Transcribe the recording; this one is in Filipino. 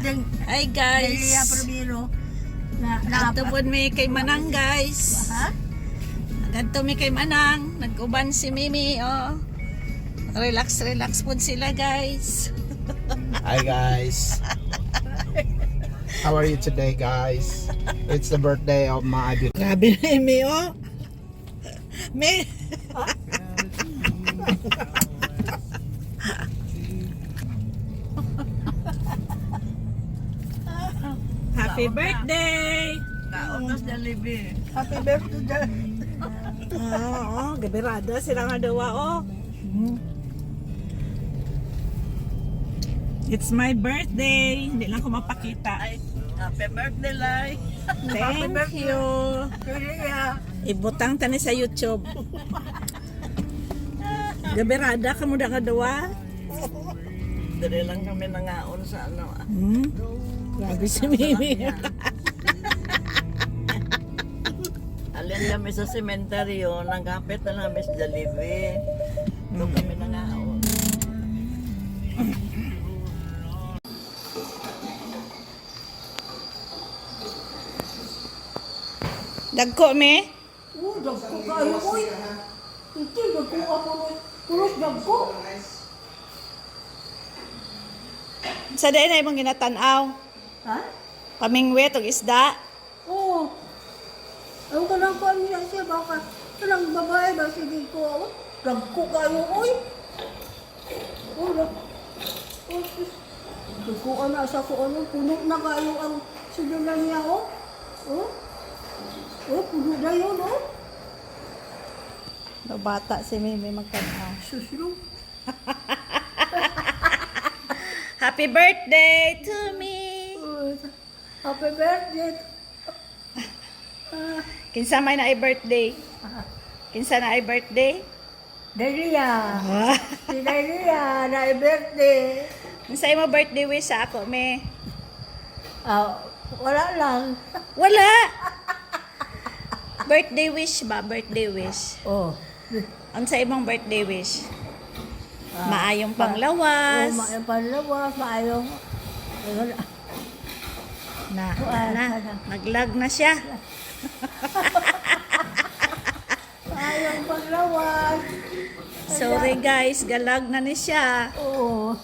Hi guys. Dahlia primero. Ato po may kay Manang guys. Ha? Ato may kay Manang. Nag-uban si Mimi oh. Relax po sila guys. Hi guys. How are you today guys? It's the birthday of my beautiful. Grabe na Mimi oh. May Happy birthday! Nautos na libi. Happy birthday. Oo, gabirada sila nga dawa oh. It's my birthday. Hindi lang ko mapakita. Ay, happy birthday, Lai. Thank you. Dahlia. Ibutang tani sa YouTube. Gabirada ka mo da nga dawa. Dali lang kami nangaon sa ano. Grabe si Mimi. Alin kami sa sementeryo, nagkapit na namin sa Jollibee. Doon kami nangaon. Dagko me? Oh, dagko kayo, oy. Hindi, dagko ako, oy. Pulos dagko. Sa day na imong ginatanaw. Ha? Pamingwet og isda. Oo. Ayaw ka lang kami lang siya, baka talang babae ba sige ko, oh. Dagko kayo, oy. Oh, dagko. Oh, sis. Dagko ka na sa ko, ano, puno na kayo ang sinulan niya, oh. Oh. Oh, puno na yun, oh. Bata si Mimi magtanaw. Suslo. Happy birthday to me. Oh, happy birthday. Kinsa may na ay birthday? Kinsa na ay birthday? Dahlia. Si Dahlia, na birthday. Kinsa imo birthday wish sa ako me? Wala lang. Wala. Birthday wish ba? Birthday wish. Oh. Ang sa imong birthday wish? Maayong Oh, panglawas. maayong panlawas, maayong... Naglag na siya. Maayong panlawas. Sorry guys, galag na ni siya. Oo.